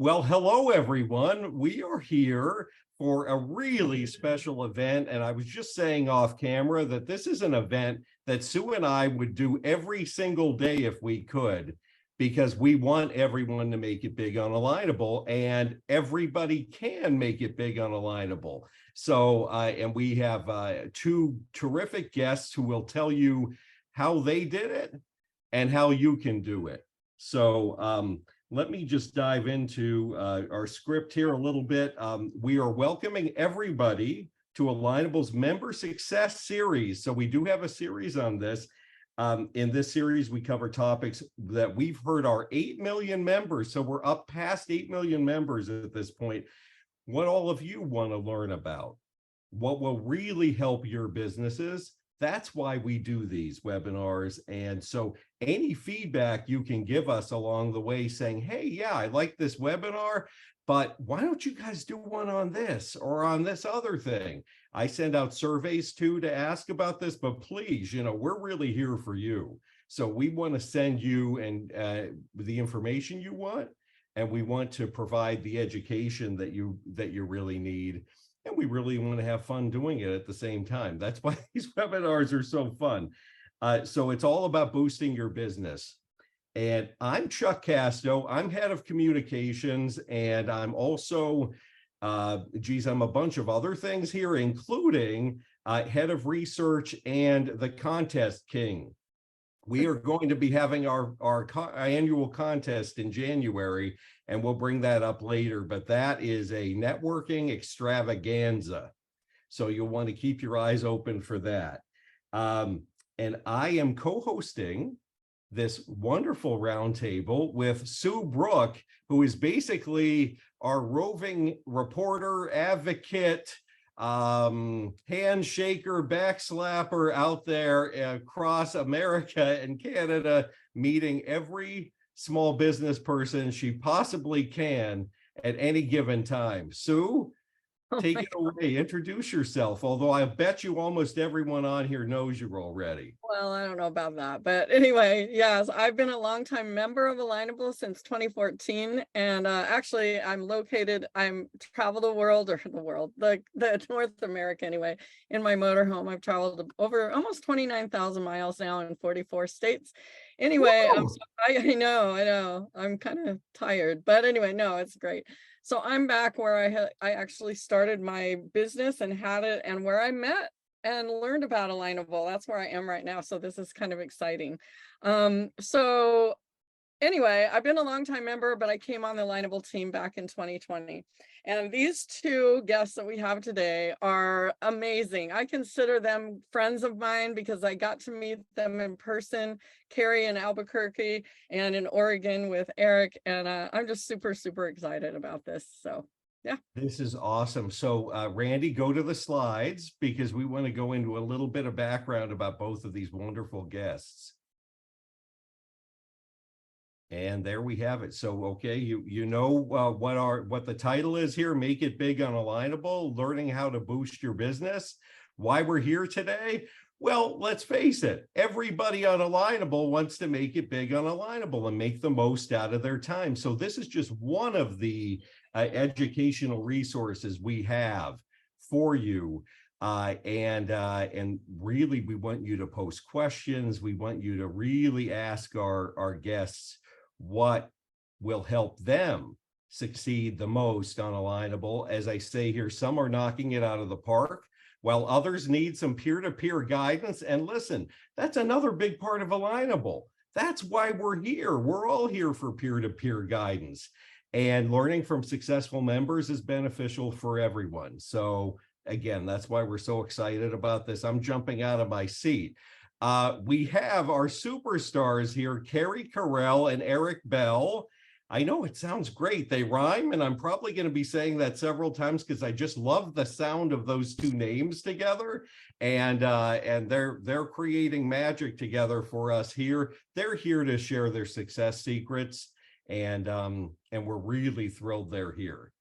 Well, hello, everyone. We are here for a really special event. And I was just saying off camera that this is an event that Sue and I would do every single day if we could, because we want everyone to make it big on Alignable, and everybody can make it big on Alignable. So, and we have two terrific guests who will tell you how they did it and how you can do it. So, let me just dive into our script here a little bit. We are welcoming everybody to Alignable's Member Success Series. So we do have a series on this. In this series, we cover topics that we've heard our 8 million members. So we're up past 8 million members at this point. What all of you want to learn about, what will really help your businesses. That's why we do these webinars. And so any feedback you can give us along the way saying, hey, yeah, I like this webinar, but why don't you guys do one on this or on this other thing? I send out surveys too to ask about this, but please, we're really here for you. So we want to send you and the information you want, and we want to provide the education that you really need. And we really want to have fun doing it at the same time. That's why these webinars are so fun. So it's all about boosting your business. And I'm Chuck Casto. I'm head of communications, and I'm also, I'm a bunch of other things here, including head of research and the contest king. We are going to be having our annual contest in January, and we'll bring that up later, but that is a networking extravaganza. So you'll want to keep your eyes open for that. And I am co-hosting this wonderful roundtable with Sue Brook, who is basically our roving reporter, advocate, handshaker, backslapper out there across America and Canada, meeting every small business person she possibly can at any given time. Sue, take it away. Introduce yourself, although I bet you almost everyone on here knows you already. Well, I don't know about that, but anyway, yes, I've been a longtime member of Alignable since 2014, and actually, I'm travel the world, the North America anyway, in my motorhome. I've traveled over almost 29,000 miles now in 44 states. Anyway, I know, I'm kind of tired, but anyway, no, it's great. So I'm back where I actually started my business and had it, and where I met and learned about Alignable. That's where I am right now. So this is kind of exciting. So anyway, I've been a longtime member, but I came on the Alignable team back in 2020. And these two guests that we have today are amazing. I consider them friends of mine because I got to meet them in person, Kerri in Albuquerque and in Oregon with Eric. And I'm just super, super excited about this. So yeah. This is awesome. So Randy, go to the slides because we want to go into a little bit of background about both of these wonderful guests. And there we have it. So, okay, you know what the title is here, Make It Big on Alignable, learning how to boost your business. Why we're here today? Well, let's face it, everybody on Alignable wants to make it big on Alignable and make the most out of their time. So this is just one of the educational resources we have for you. And really, we want you to post questions. We want you to really ask our guests what will help them succeed the most on Alignable. As I say here, some are knocking it out of the park, while others need some peer-to-peer guidance. And listen, that's another big part of Alignable. That's why we're here. We're all here for peer-to-peer guidance. And learning from successful members is beneficial for everyone. So again, that's why we're so excited about this. I'm jumping out of my seat. We have our superstars here, Kerri, Karel, and Eric Bell. I know it sounds great. They rhyme, and I'm probably going to be saying that several times because I just love the sound of those two names together. And they're creating magic together for us here. They're here to share their success secrets, and we're really thrilled they're here.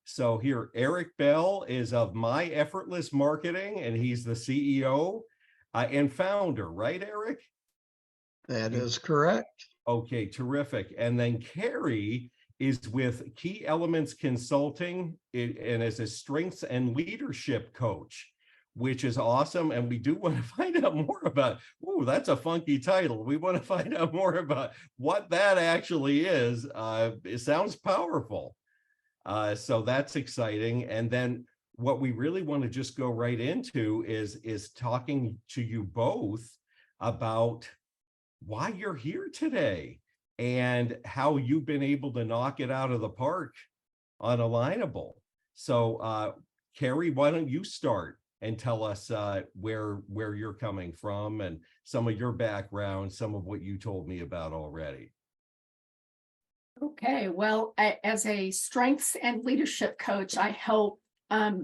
So here, Eric Bell is of My Effortless Marketing, and he's the CEO and founder, right, Eric? That is correct. Okay, terrific. And then Kerri is with Key Elements Consulting and as a strengths and leadership coach, which is awesome. And we do want to find out more about, oh, that's a funky title. We want to find out more about what that actually is. It sounds powerful. So that's exciting. And then what we really want to just go right into is talking to you both about why you're here today and how you've been able to knock it out of the park on Alignable. So Kerri, why don't you start and tell us where you're coming from and some of your background, some of what you told me about already. Okay, well, as a strengths and leadership coach, I help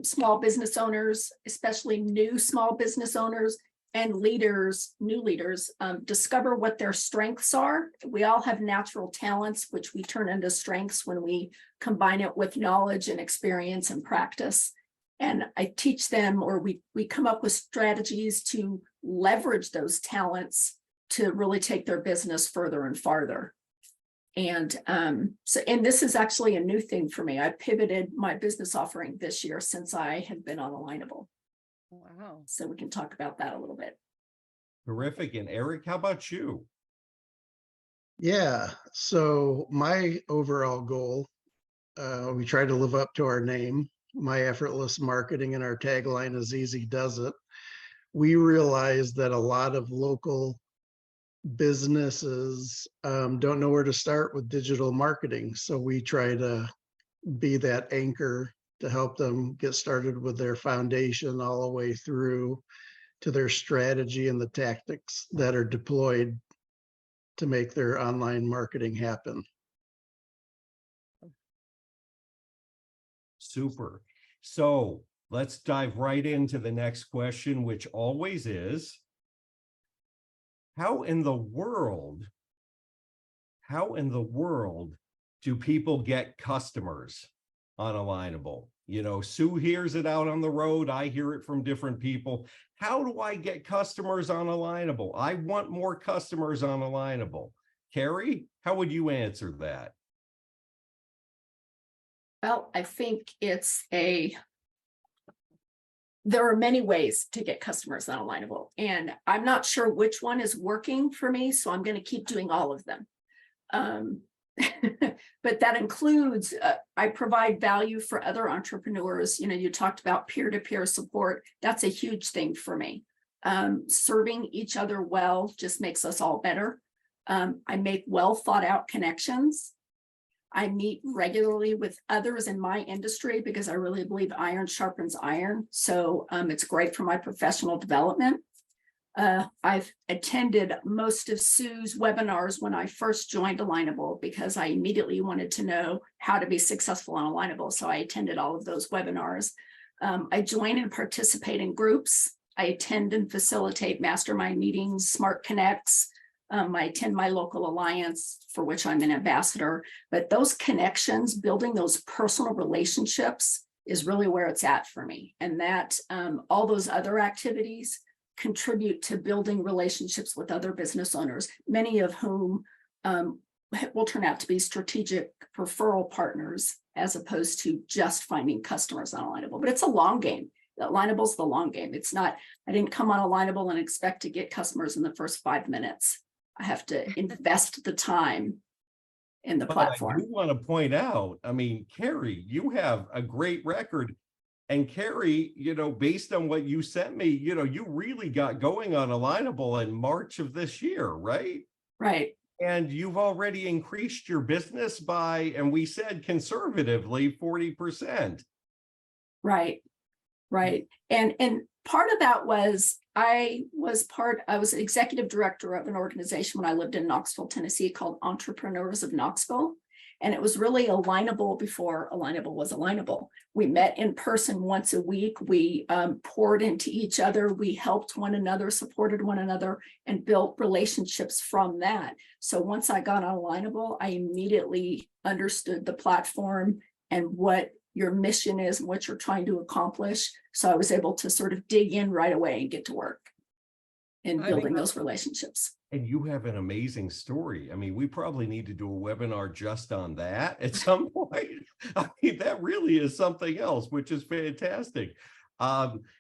small business owners, especially new small business owners and leaders, new leaders, discover what their strengths are. We all have natural talents, which we turn into strengths when we combine it with knowledge and experience and practice. And I teach them, or we come up with strategies to leverage those talents to really take their business further and farther. And and this is actually a new thing for me. I pivoted my business offering this year since I have been on Alignable. Wow. So we can talk about that a little bit. Terrific. And Eric, how about you? Yeah, so my overall goal, we try to live up to our name, My Effortless Marketing, and our tagline is Easy Does It. We realize that a lot of local businesses don't know where to start with digital marketing. So we try to be that anchor to help them get started with their foundation all the way through to their strategy and the tactics that are deployed to make their online marketing happen. Super. So let's dive right into the next question, which always is, how in the world do people get customers on Alignable? You know, Sue hears it out on the road. I hear it from different people. How do I get customers on Alignable? I want more customers on Alignable. Kerri, how would you answer that? Well, I think there are many ways to get customers on Alignable, and I'm not sure which one is working for me, so I'm going to keep doing all of them. But that includes, I provide value for other entrepreneurs. You know, you talked about peer-to-peer support. That's a huge thing for me. Serving each other well just makes us all better. I make well thought out connections. I meet regularly with others in my industry because I really believe iron sharpens iron. So it's great for my professional development. I've attended most of Sue's webinars when I first joined Alignable because I immediately wanted to know how to be successful on Alignable. So I attended all of those webinars. I join and participate in groups. I attend and facilitate mastermind meetings, Smart Connects. I attend my local alliance for which I'm an ambassador. But those connections, building those personal relationships is really where it's at for me. And that all those other activities contribute to building relationships with other business owners, many of whom will turn out to be strategic referral partners as opposed to just finding customers on Alignable. But it's a long game. Alignable's the long game. It's not, I didn't come on Alignable and expect to get customers in the first 5 minutes. I have to invest the time in the platform. I do want to point out, I mean, Kerri, you have a great record. And Kerri, you know, based on what you sent me, you know, you really got going on Alignable in March of this year, right? Right. And you've already increased your business by, and we said conservatively, 40%. Right. Right. And part of that was I was executive director of an organization when I lived in Knoxville, Tennessee, called Entrepreneurs of Knoxville. And it was really Alignable before Alignable was Alignable. We met in person once a week. We poured into each other. We helped one another, supported one another, and built relationships from that. So once I got on Alignable, I immediately understood the platform and what your mission is and what you're trying to accomplish. So I was able to sort of dig in right away and get to work in building those relationships. And you have an amazing story. I mean, we probably need to do a webinar just on that at some point. I mean, that really is something else, which is fantastic.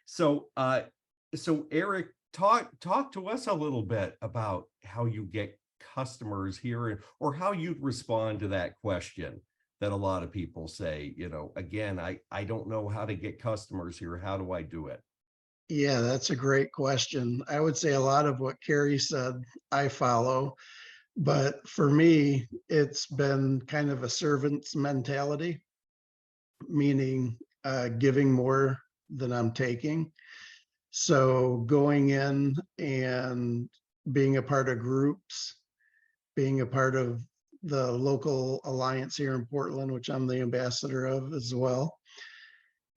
So Eric, talk to us a little bit about how you get customers here, or how you'd respond to that question that a lot of people say, again, I don't know how to get customers here. How do I do it? Yeah, that's a great question. I would say a lot of what Kerri said, I follow, but for me, it's been kind of a servant's mentality, meaning giving more than I'm taking. So going in and being a part of groups, being a part of the local alliance here in Portland, which I'm the ambassador of as well,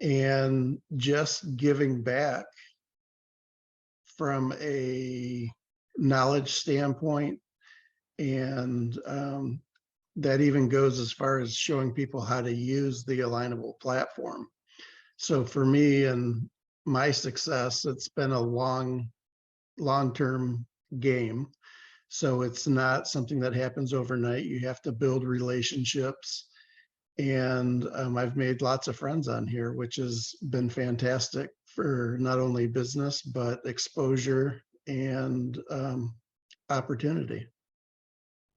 and just giving back from a knowledge standpoint. And that even goes as far as showing people how to use the Alignable platform. So for me and my success, it's been a long-term game. So it's not something that happens overnight. You have to build relationships. And I've made lots of friends on here, which has been fantastic for not only business, but exposure and opportunity.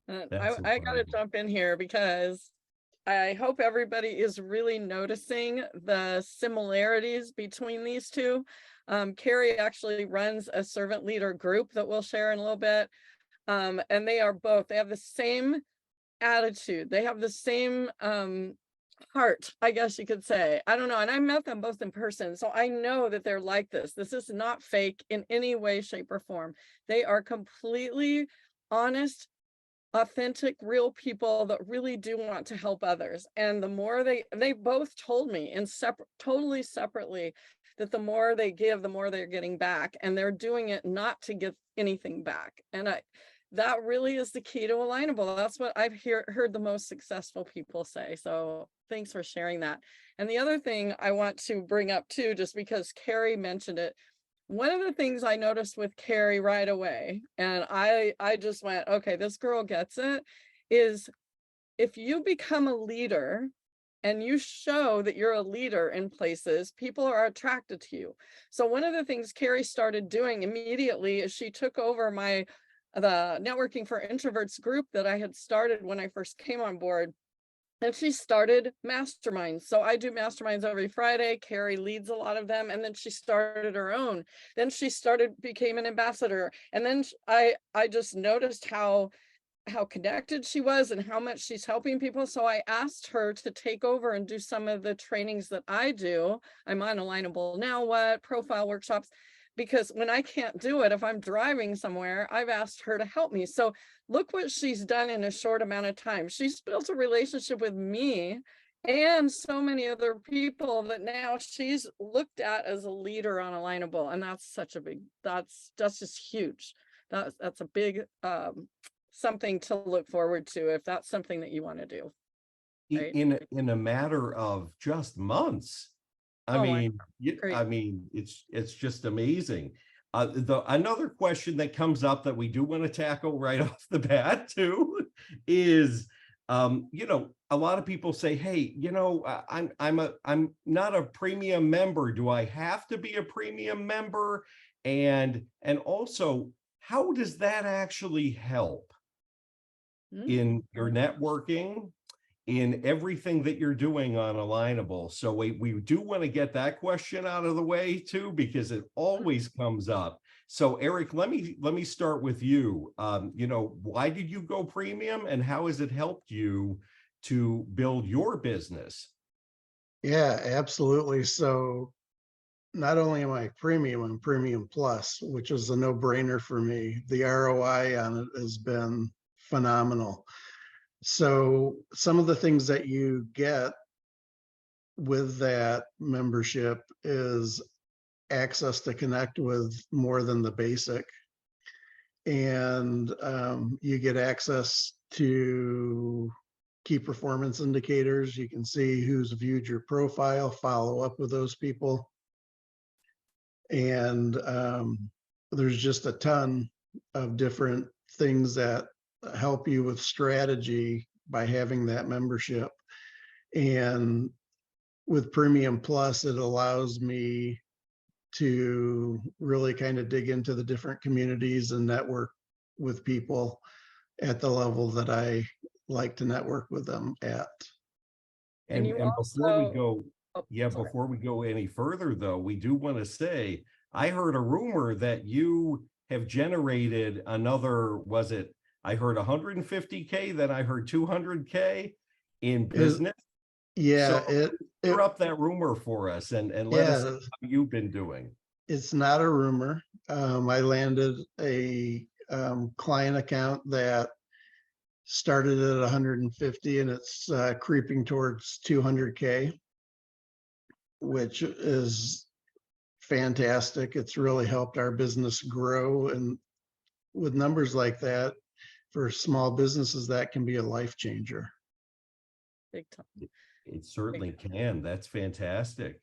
I That's got to incredible. jump in here because I hope everybody is really noticing the similarities between these two. Kerri actually runs a servant leader group that we'll share in a little bit. And they have the same attitude. They have the same heart, I guess you could say. I don't know. And I met them both in person. So I know that they're like this. This is not fake in any way, shape, or form. They are completely honest, authentic, real people that really do want to help others. And the more they both told me in totally separately, that the more they give, the more they're getting back, and they're doing it not to get anything back. And that really is the key to Alignable. That's what I've heard the most successful people say. So thanks for sharing that. And the other thing I want to bring up too, just because Kerri mentioned it, one of the things I noticed with Kerri right away, and I just went, okay, this girl gets it, is if you become a leader and you show that you're a leader in places, people are attracted to you. So one of the things Kerri started doing immediately is she took over the Networking for Introverts group that I had started when I first came on board. And she started masterminds. So I do masterminds every Friday. Kerri leads a lot of them. And then she started her own. Then she became an ambassador. And then I just noticed how connected she was and how much she's helping people. So I asked her to take over and do some of the trainings that I do. I'm on Alignable Now What, profile workshops, because when I can't do it, if I'm driving somewhere, I've asked her to help me. So look what she's done in a short amount of time. She's built a relationship with me and so many other people that now she's looked at as a leader on Alignable. And that's that's just huge. That's a big something to look forward to if that's something that you want to do. Right? In a matter of just months. I mean, it's just amazing. Another question that comes up that we do want to tackle right off the bat too is, a lot of people say, hey, I'm not a premium member. Do I have to be a premium member? And also, how does that actually help in your networking, in everything that you're doing on Alignable? So we do want to get that question out of the way too, because it always comes up. So Eric, let me start with you. Why did you go premium, and how has it helped you to build your business? Yeah, absolutely. So not only am I premium, I'm premium plus, which is a no-brainer for me. The ROI on it has been phenomenal. So some of the things that you get with that membership is access to connect with more than the basic. And you get access to key performance indicators. You can see who's viewed your profile, follow up with those people. And there's just a ton of different things that help you with strategy by having that membership. And with Premium Plus, it allows me to really kind of dig into the different communities and network with people at the level that I like to network with them at. And And, you before we also- go, Oh, yeah, sorry. before we go any further, though, we do want to say, I heard a rumor that you have generated another, was it, I heard 150K, then I heard 200K in business. Yeah, So clear up that rumor for us and let us know yeah, how you've been doing. it's not a rumor. I landed a client account that started at 150 and it's creeping towards 200K, which is fantastic. It's really helped our business grow. And with numbers like that, for small businesses, that can be a life changer. Big time. It certainly can. That's fantastic.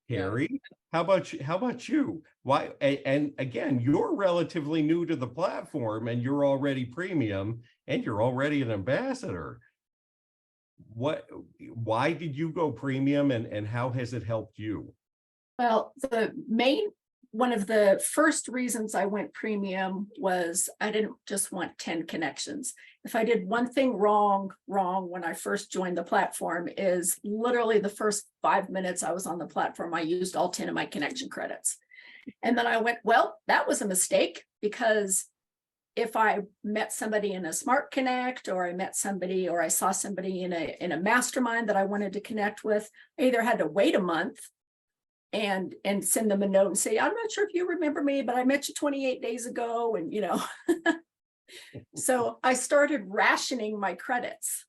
Yeah. Kerri, how about you? Why, and again, you're relatively new to the platform and you're already premium and you're already an ambassador. Why did you go premium and how has it helped you? Well, one of the first reasons I went premium was I didn't just want 10 connections. If I did one thing wrong when I first joined the platform, is literally the first 5 minutes I was on the platform, I used all 10 of my connection credits. And then I went, well, that was a mistake, because if I met somebody in a Smart Connect, or I met somebody, or I saw somebody in a mastermind that I wanted to connect with, I either had to wait a month and send them a note and say, I'm not sure if you remember me, but I met you 28 days ago. And, so I started rationing my credits.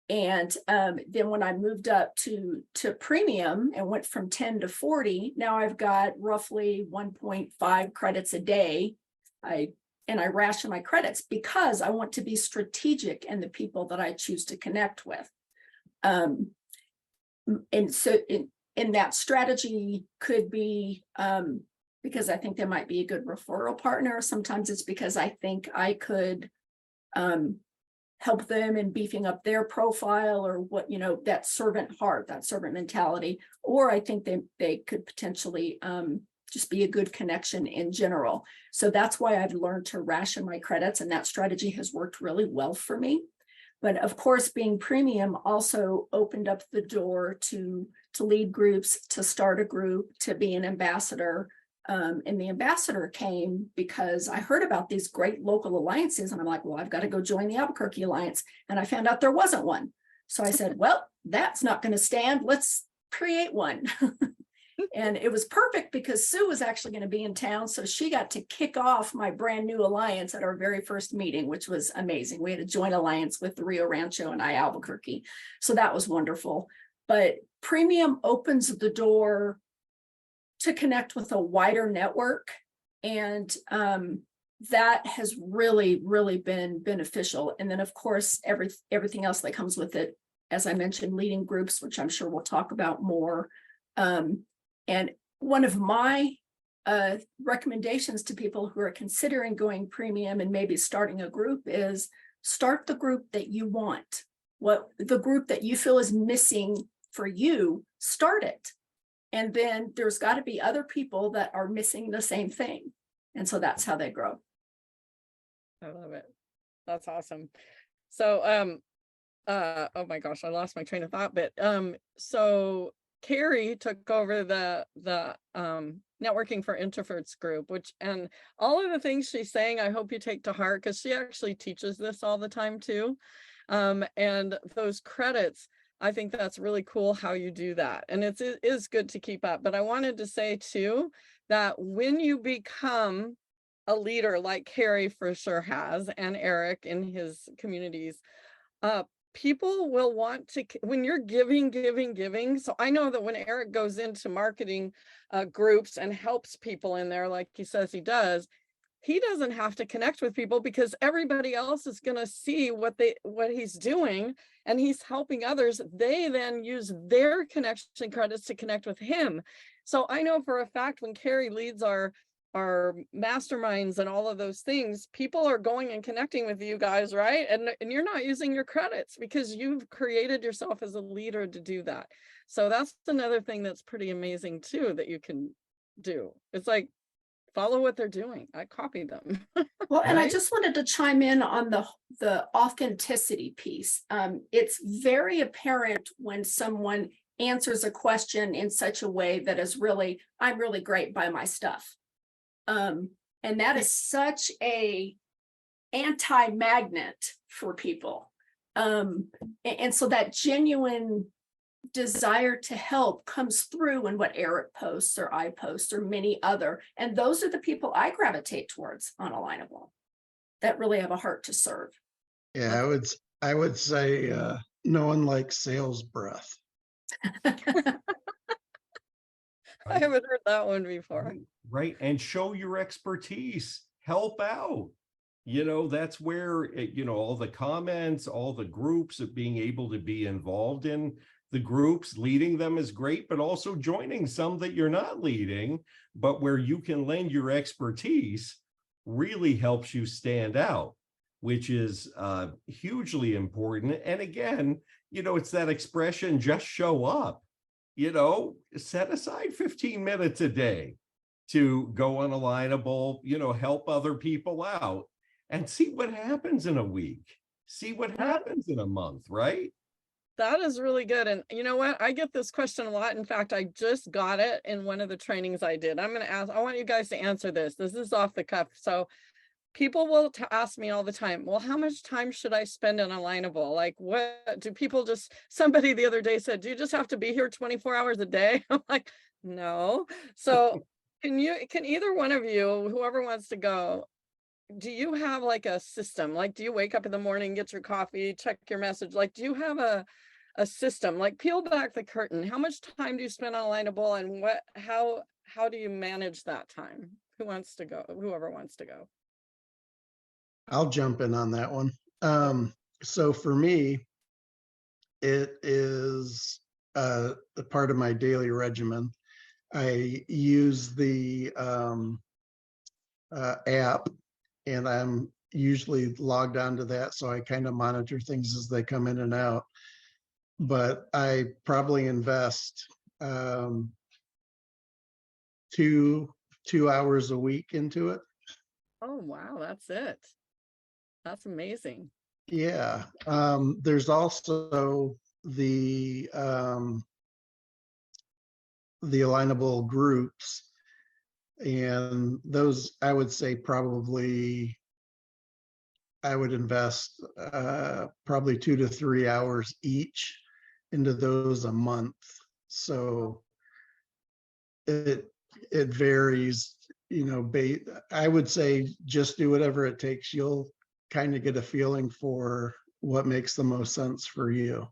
And then when I moved up to premium and went from 10 to 40, now I've got roughly 1.5 credits a day. I ration my credits because I want to be strategic in the people that I choose to connect with. And so in that strategy could be because I think they might be a good referral partner. Sometimes it's because I think I could help them in beefing up their profile, or what, that servant heart, that servant mentality, or I think they could potentially just be a good connection in general. So that's why I've learned to ration my credits, and that strategy has worked really well for me. But of course, being premium also opened up the door to lead groups, to start a group, to be an ambassador. And the ambassador came because I heard about these great local alliances, and I'm like, well, I've got to go join the Albuquerque Alliance. And I found out there wasn't one. So I said, well, that's not going to stand. Let's create one. And it was perfect because Sue was actually going to be in town. So she got to kick off my brand new alliance at our very first meeting, which was amazing. We had a joint alliance with the Rio Rancho and Albuquerque. So that was wonderful. But premium opens the door to connect with a wider network. And that has really, really been beneficial. And then, of course, everything else that comes with it, as I mentioned, leading groups, which I'm sure we'll talk about more. And one of my recommendations to people who are considering going premium and maybe starting a group is start the group that you want. What the group that you feel is missing for you, start it. And then there's got to be other people that are missing the same thing. And so that's how they grow. I love it. That's awesome. So, oh my gosh, I lost my train of thought, but, so Kerri took over the networking for introverts group, and all of the things she's saying, I hope you take to heart, because she actually teaches this all the time too. And those credits, I think that's really cool how you do that. And it is good to keep up. But I wanted to say too, that when you become a leader like Kerri for sure has, and Eric in his communities, people will want to, when you're giving. So I know that when Eric goes into marketing groups and helps people in there, like he says he does, he doesn't have to connect with people because everybody else is going to see what he's doing, and he's helping others. They then use their connection credits to connect with him. So I know for a fact when Kerri leads our our masterminds and all of those things, people are going and connecting with you guys, right? And you're not using your credits because you've created yourself as a leader to do that. So that's another thing that's pretty amazing too, that you can do. It's like, follow what they're doing. I copy them. Well, and I Right? just wanted to chime in on the authenticity piece. It's very apparent when someone answers a question in such a way that is really, I'm really great by my stuff. And that is such a anti-magnet for people. And so that genuine desire to help comes through in what Eric posts or I post or many other. And those are the people I gravitate towards on Alignable that really have a heart to serve. Yeah, I would say no one likes sales breath. I haven't heard that one before. Right, right. And show your expertise, help out. You know, that's where, you know, all the comments, all the groups of being able to be involved in the groups, leading them is great, but also joining some that you're not leading, but where you can lend your expertise really helps you stand out, which is hugely important. And again, you know, it's that expression, just show up. You know, set aside 15 minutes a day to go on Alignable, you know, help other people out and see what happens in a week. See what happens in a month, right? That is really good. And you know what? I get this question a lot. In fact, I just got it in one of the trainings I did. I'm going to ask, I want you guys to answer this. This is off the cuff. So people will ask me all the time, well, how much time should I spend on Alignable? Like, what do people just, somebody the other day said, do you just have to be here 24 hours a day? I'm like, no. So can either one of you, whoever wants to go, do you have like a system? Like, do you wake up in the morning, get your coffee, check your message? Like, do you have a system? Like, peel back the curtain. How much time do you spend on Alignable, and how do you manage that time? Who wants to go? Whoever wants to go. I'll jump in on that one. So for me, it is a part of my daily regimen. I use the app, and I'm usually logged onto that, so I kind of monitor things as they come in and out. But I probably invest 2 hours a week into it. Oh, wow. That's it. That's amazing. Yeah. There's also the Alignable groups, and those I would say probably I would invest probably 2 to 3 hours each into those a month. So it varies, you know. I would say just do whatever it takes. You'll kind of get a feeling for what makes the most sense for you.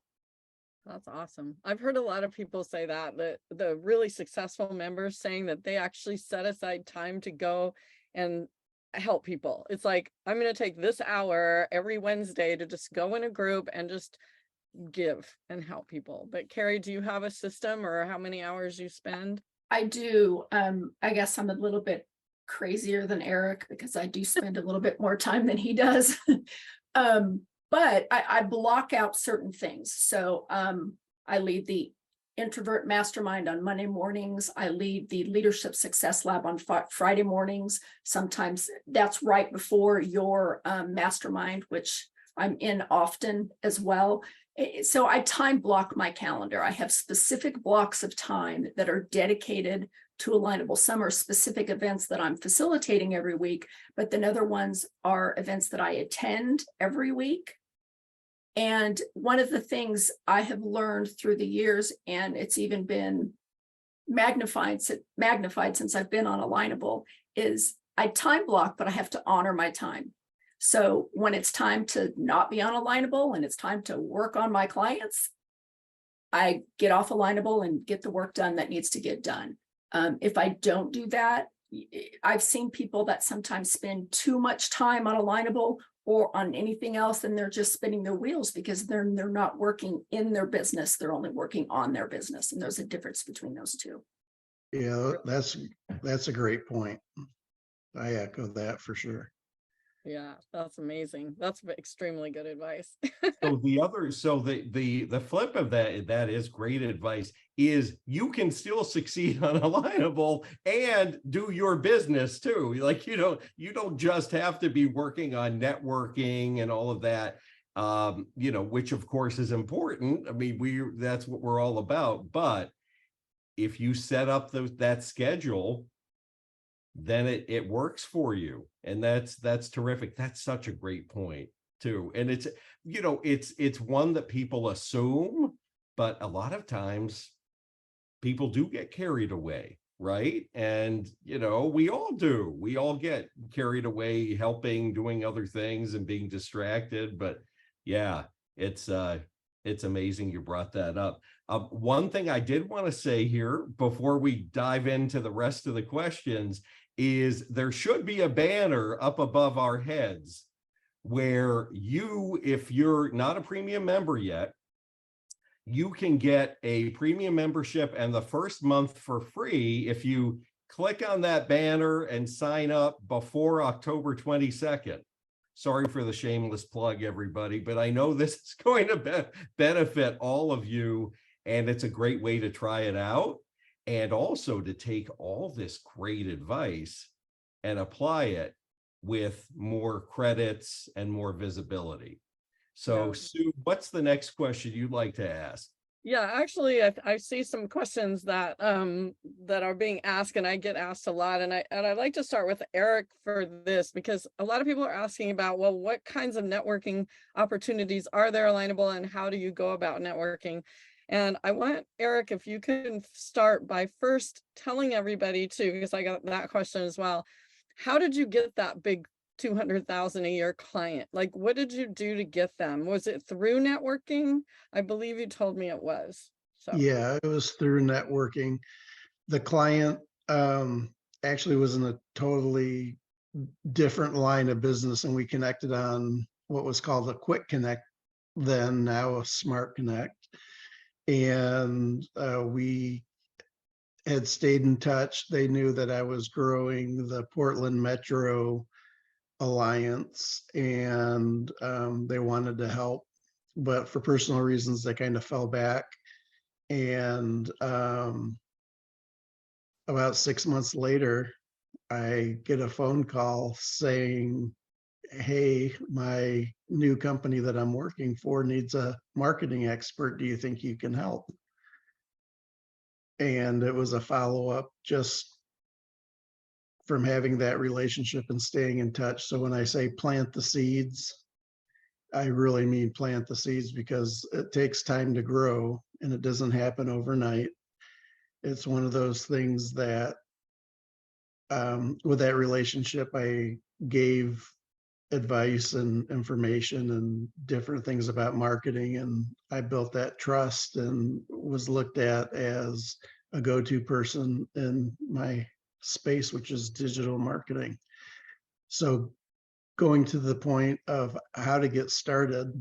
That's awesome. I've heard a lot of people say that the really successful members saying that they actually set aside time to go and help people. It's like, I'm going to take this hour every Wednesday to just go in a group and just give and help people. But Kerri, do you have a system or how many hours you spend? I do. I guess I'm a little bit crazier than Eric because I do spend a little bit more time than he does. But I block out certain things. So I lead the Introvert Mastermind on Monday mornings. I lead the Leadership Success Lab on Friday mornings. Sometimes that's right before your mastermind, which I'm in often as well. So I time block my calendar. I have specific blocks of time that are dedicated to Alignable. Some are specific events that I'm facilitating every week, but then other ones are events that I attend every week. And one of the things I have learned through the years, and it's even been magnified since I've been on Alignable, is I time block, but I have to honor my time. So when it's time to not be on Alignable and it's time to work on my clients, I get off Alignable and get the work done that needs to get done. If I don't do that, I've seen people that sometimes spend too much time on Alignable or on anything else, and they're just spinning their wheels because they're not working in their business. They're only working on their business. And there's a difference between those two. Yeah, that's a great point. I echo that for sure. Yeah, that's amazing. That's extremely good advice. So the flip of that is great advice, is you can still succeed on Alignable and do your business too. Like, you don't just have to be working on networking and all of that, which of course is important. I mean, that's what we're all about. But if you set up that schedule, then it works for you. And that's terrific. That's such a great point too. And it's one that people assume, but a lot of times people do get carried away, right? And we all do. We all get carried away helping, doing other things and being distracted. But yeah, it's amazing you brought that up. One thing I did want to say here before we dive into the rest of the questions is there should be a banner up above our heads where if you're not a premium member yet, you can get a premium membership and the first month for free if you click on that banner and sign up before October 22nd. Sorry for the shameless plug, everybody, but I know this is going to benefit all of you, and it's a great way to try it out, and also to take all this great advice and apply it with more credits and more visibility. So, Yeah. Sue, what's the next question you'd like to ask? Yeah, actually, I see some questions that are being asked, and I get asked a lot, and I like to start with Eric for this, because a lot of people are asking about, well, what kinds of networking opportunities are there Alignable, and how do you go about networking? And I want Eric, if you can start by first telling everybody too, because I got that question as well. How did you get that big 200,000 a year client? Like, what did you do to get them? Was it through networking? I believe you told me it was. So Yeah, it was through networking. The client actually was in a totally different line of business, and we connected on what was called a quick connect, then now a smart connect. And we had stayed in touch. They knew that I was growing the Portland Metro Alliance, and they wanted to help, but for personal reasons, they kind of fell back. And about 6 months later, I get a phone call saying, hey, my new company that I'm working for needs a marketing expert. Do you think you can help? And it was a follow-up just from having that relationship and staying in touch. So when I say plant the seeds, I really mean plant the seeds, because it takes time to grow and it doesn't happen overnight. It's one of those things that with that relationship, I gave advice and information and different things about marketing, and I built that trust and was looked at as a go-to person in my space, which is digital marketing. So going to the point of how to get started,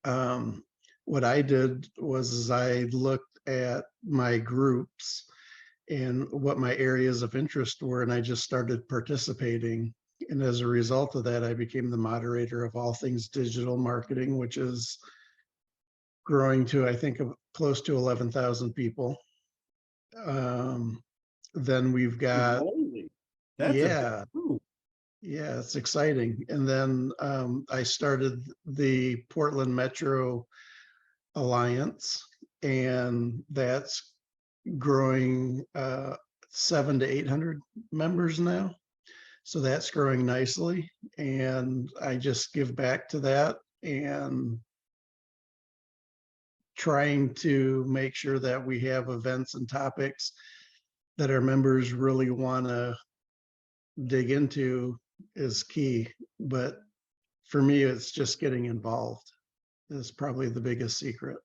what I did was I looked at my groups and what my areas of interest were, and I just started participating. And as a result of that, I became the moderator of all things digital marketing, which is growing to, I think, close to 11,000 people. Then we've got, That's yeah, it's exciting. And then I started the Portland Metro Alliance, and that's growing 700 to 800 members now. So that's growing nicely. And I just give back to that and trying to make sure that we have events and topics that our members really want to dig into is key. But for me, it's just getting involved is probably the biggest secret.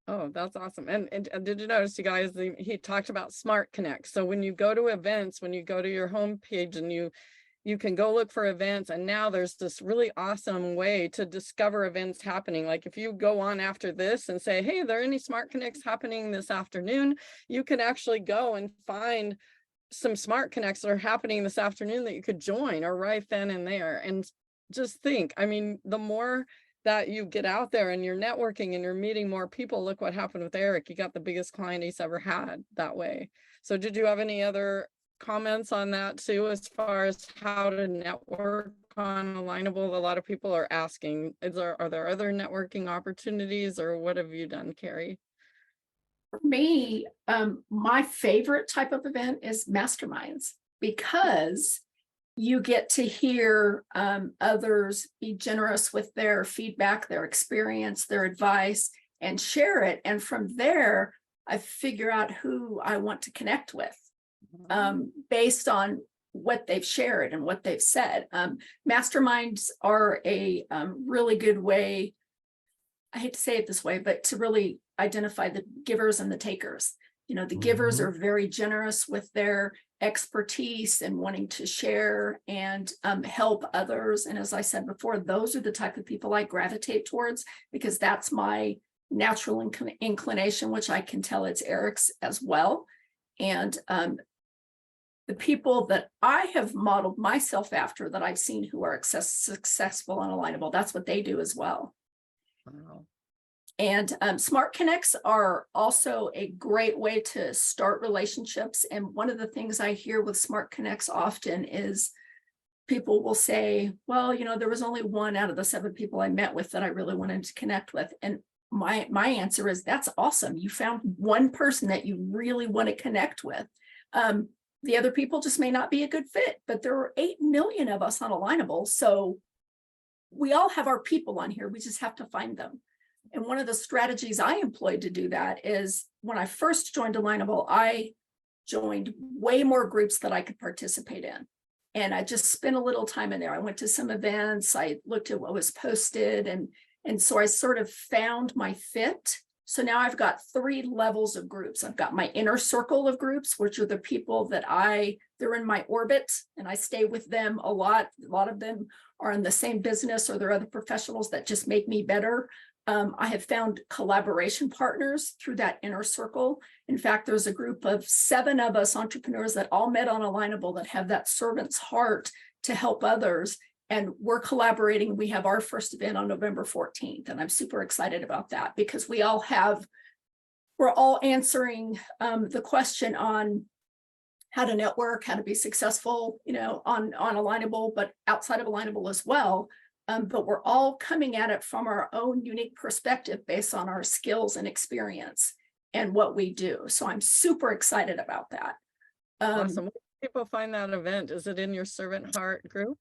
oh, that's awesome. And did you notice, you guys, he talked about Smart Connect. So when you go to events, when you go to your homepage and you can go look for events, and now there's this really awesome way to discover events happening. Like if you go on after this and say, hey, are there any Smart Connects happening this afternoon? You can actually go and find some smart connects that are happening this afternoon that you could join or right then and there. And just think, I mean, the more that you get out there and you're networking and you're meeting more people, look what happened with Eric. He got the biggest client he's ever had that way. So did you have any other comments on that too, as far as how to network on Alignable? A lot of people are asking, are there other networking opportunities, or what have you done, Kerri? For me, my favorite type of event is masterminds, because you get to hear others be generous with their feedback, their experience, their advice, and share it. And from there, I figure out who I want to connect with based on what they've shared and what they've said. Masterminds are a really good way, I hate to say it this way, but to really identify the givers and the takers. You know, the givers are very generous with their expertise and wanting to share and help others. And as I said before, those are the type of people I gravitate towards, because that's my natural inclination, which I can tell it's Eric's as well. And the people that I have modeled myself after, that I've seen who are successful on Alignable, that's what they do as well. Wow. And Smart Connects are also a great way to start relationships. And one of the things I hear with Smart Connects often is people will say, well, you know, there was only 1 out of the 7 people I met with that I really wanted to connect with. And my answer is, that's awesome. You found one person that you really want to connect with. The other people just may not be a good fit, but there are 8 million of us on Alignable. So we all have our people on here. We just have to find them. And one of the strategies I employed to do that is, when I first joined Alignable, I joined way more groups that I could participate in. And I just spent a little time in there. I went to some events, I looked at what was posted, and so I sort of found my fit. So now I've got 3 levels of groups. I've got my inner circle of groups, which are the people that they're in my orbit and I stay with them a lot. A lot of them are in the same business, or there are other professionals that just make me better. I have found collaboration partners through that inner circle. In fact, there's a group of 7 of us entrepreneurs that all met on Alignable that have that servant's heart to help others. And we're collaborating. We have our first event on November 14th. And I'm super excited about that, because we're all answering the question on how to network, how to be successful, you know, on Alignable, but outside of Alignable as well. But we're all coming at it from our own unique perspective based on our skills and experience and what we do. So I'm super excited about that. Awesome. Where do people find that event? Is it in your Servant Heart group?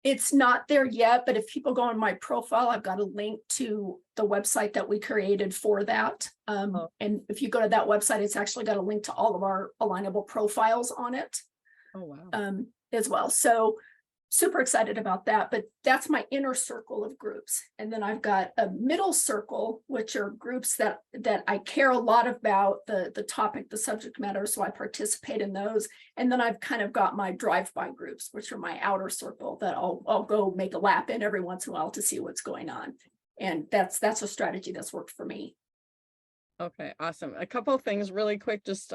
It's not there yet, but if people go on my profile, I've got a link to the website that we created for that. And if you go to that website, it's actually got a link to all of our Alignable profiles on it. Oh, wow. As well. So super excited about that, but that's my inner circle of groups. And then I've got a middle circle, which are groups that I care a lot about the topic, the subject matter. So I participate in those. And then I've kind of got my drive-by groups, which are my outer circle that I'll go make a lap in every once in a while to see what's going on. And that's a strategy that's worked for me. Okay, awesome. A couple of things really quick, just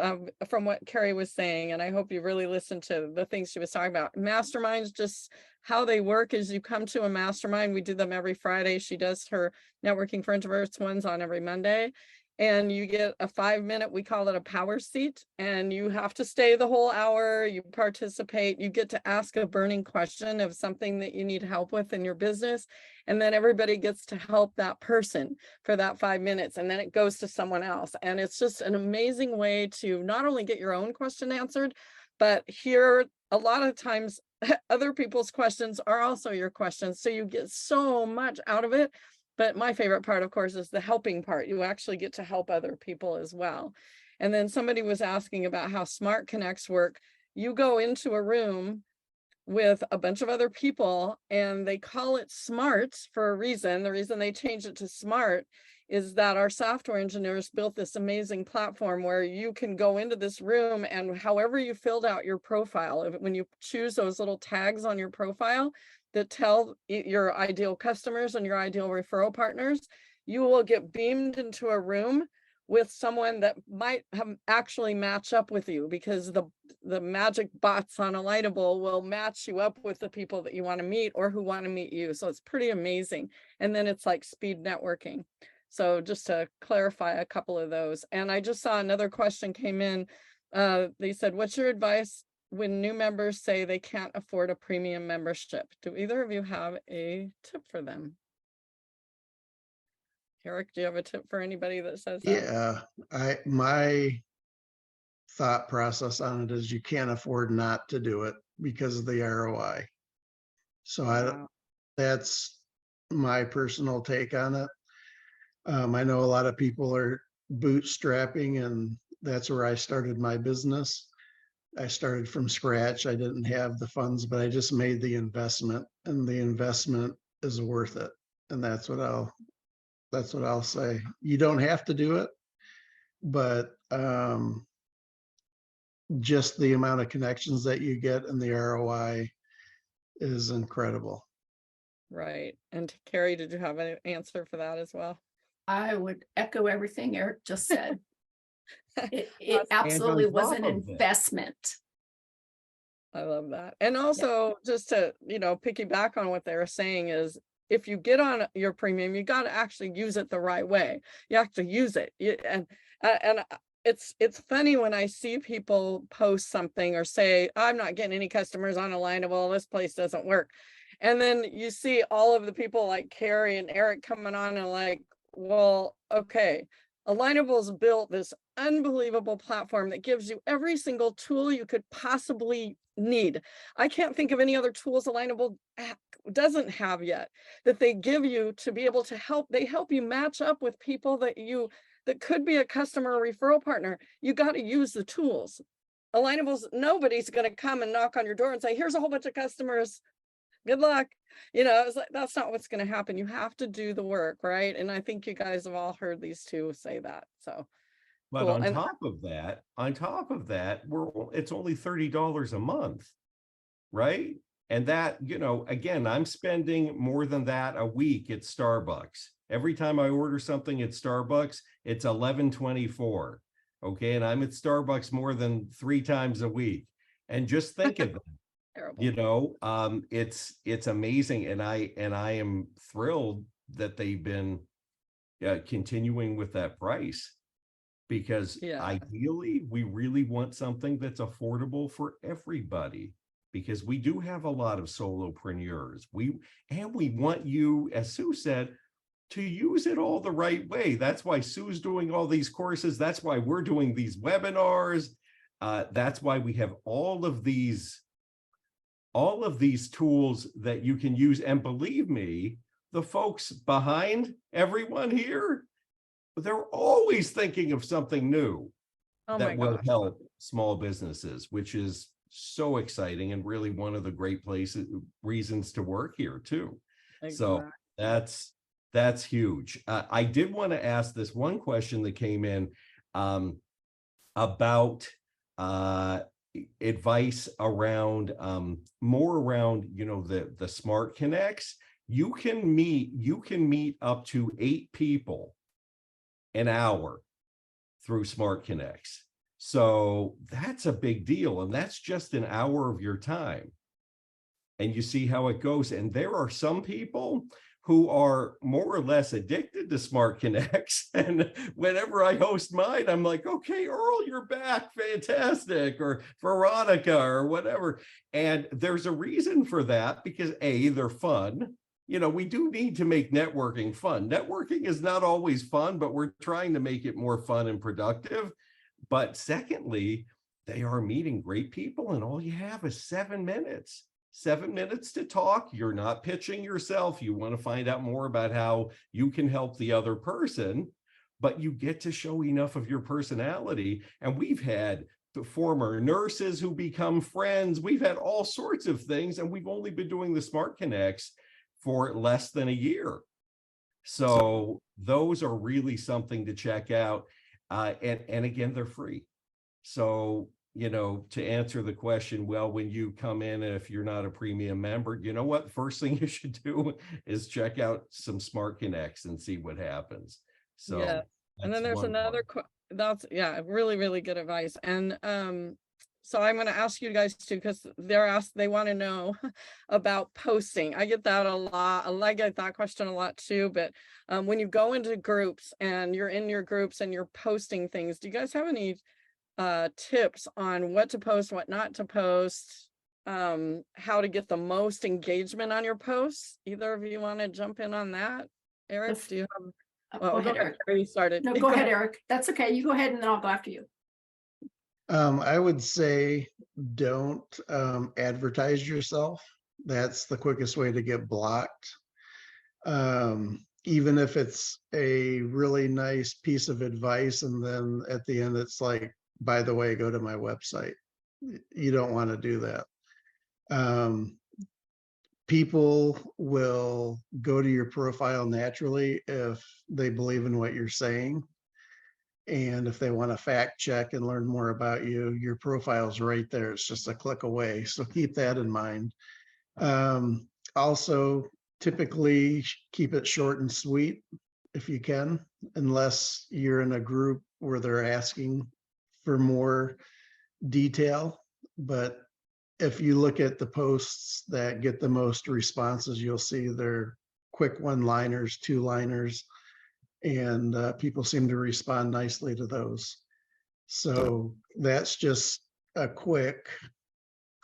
from what Kerri was saying, and I hope you really listened to the things she was talking about. Masterminds, just how they work is you come to a mastermind. We do them every Friday. She does her Networking for Introverts ones on every Monday. And you get a 5-minute, we call it a power seat, and you have to stay the whole hour. You participate, you get to ask a burning question of something that you need help with in your business. And then everybody gets to help that person for that 5 minutes. And then it goes to someone else. And it's just an amazing way to not only get your own question answered, but hear a lot of times other people's questions are also your questions. So you get so much out of it. But my favorite part, of course, is the helping part. You actually get to help other people as well. And then somebody was asking about how Smart Connects work. You go into a room with a bunch of other people and they call it SMART for a reason. The reason they changed it to SMART is that our software engineers built this amazing platform where you can go into this room, and however you filled out your profile, when you choose those little tags on your profile that tell your ideal customers and your ideal referral partners, you will get beamed into a room with someone that might have actually match up with you, because the magic bots on Alignable will match you up with the people that you want to meet or who want to meet you. So it's pretty amazing. And then it's like speed networking. So just to clarify a couple of those. And I just saw another question came in. They said, what's your advice when new members say they can't afford a premium membership? Do either of you have a tip for them? Eric, do you have a tip for anybody that says that? Yeah, my thought process on it is you can't afford not to do it because of the ROI. So Wow. that's my personal take on it. I know a lot of people are bootstrapping, and that's where I started my business. I started from scratch. I didn't have the funds, but I just made the investment, and the investment is worth it. And that's what I'll say. You don't have to do it, but just the amount of connections that you get and the ROI is incredible. Right. And Kerri, did you have an answer for that as well? I would echo everything Eric just said. It Awesome. absolutely And on was top an of that- investment. I love that. And also just to, piggyback on what they were saying is if you get on your premium, you got to actually use it the right way. You have to use it. And it's funny when I see people post something or say, I'm not getting any customers on Alignable, this place doesn't work. And then you see all of the people like Kerri and Eric coming on and like, well, okay, Alignable's built this unbelievable platform that gives you every single tool you could possibly need. I can't think of any other tools Alignable doesn't have yet that they give you to be able to help. They help you match up with people that could be a customer or referral partner. You got to use the tools. Alignable's, nobody's going to come and knock on your door and say, here's a whole bunch of customers. Good luck. It's like, that's not what's going to happen. You have to do the work, right? And I think you guys have all heard these two say that. So, But cool. on And top of that, it's only $30 a month, right? And that, again, I'm spending more than that a week at Starbucks. Every time I order something at Starbucks, it's $11.24. Okay, and I'm at Starbucks more than 3 times a week. And just think of it. terrible. It's amazing, and I am thrilled that they've been continuing with that price, because ideally we really want something that's affordable for everybody, because we do have a lot of solopreneurs. We want you, as Sue said, to use it all the right way. That's why Sue's doing all these courses. That's why we're doing these webinars. That's why we have all of these tools that you can use. And believe me, the folks behind everyone here, they're always thinking of something new that will help small businesses, which is so exciting and really one of the great reasons to work here too. Exactly. So that's huge. I did want to ask this one question that came in about advice around more around the smart connects. You can meet up to 8 people an hour through smart connects. So that's a big deal, and that's just an hour of your time, and you see how it goes. And there are some people who are more or less addicted to smart connects, and whenever I host mine, I'm like, okay, Earl, you're back, fantastic, or Veronica, or whatever. And there's a reason for that, because A, they're fun. We do need to make networking fun. Networking is not always fun, but we're trying to make it more fun and productive. But secondly, they are meeting great people, and all you have is 7 minutes. 7 minutes to talk. You're not pitching yourself. You want to find out more about how you can help the other person, but you get to show enough of your personality. And we've had the former nurses who become friends. We've had all sorts of things, and we've only been doing the Smart Connects for less than a year. So those are really something to check out. And again, they're free. So, to answer the question, well, when you come in, and if you're not a premium member, you know what? First thing you should do is check out some Smart Connects and see what happens. So yeah. And then there's another, that's really, really good advice. And So I'm going to ask you guys too, because they want to know about posting. I get that a lot. I get that question a lot too. But when you go into groups and you're in your groups and you're posting things, do you guys have any tips on what to post, what not to post, how to get the most engagement on your posts? Either of you want to jump in on that? Eric, do you have? Go ahead, Eric. Kerri started. No, go ahead, Eric. That's okay. You go ahead and then I'll go after you. I would say don't advertise yourself. That's the quickest way to get blocked. Even if it's a really nice piece of advice, and then at the end it's like, by the way, go to my website. You don't want to do that. People will go to your profile naturally if they believe in what you're saying. And if they want to fact check and learn more about you, your profile's right there. It's just a click away. So keep that in mind. Also, typically keep it short and sweet if you can, unless you're in a group where they're asking for more detail. But if you look at the posts that get the most responses, you'll see they're quick one-liners, two-liners, and people seem to respond nicely to those. So that's just a quick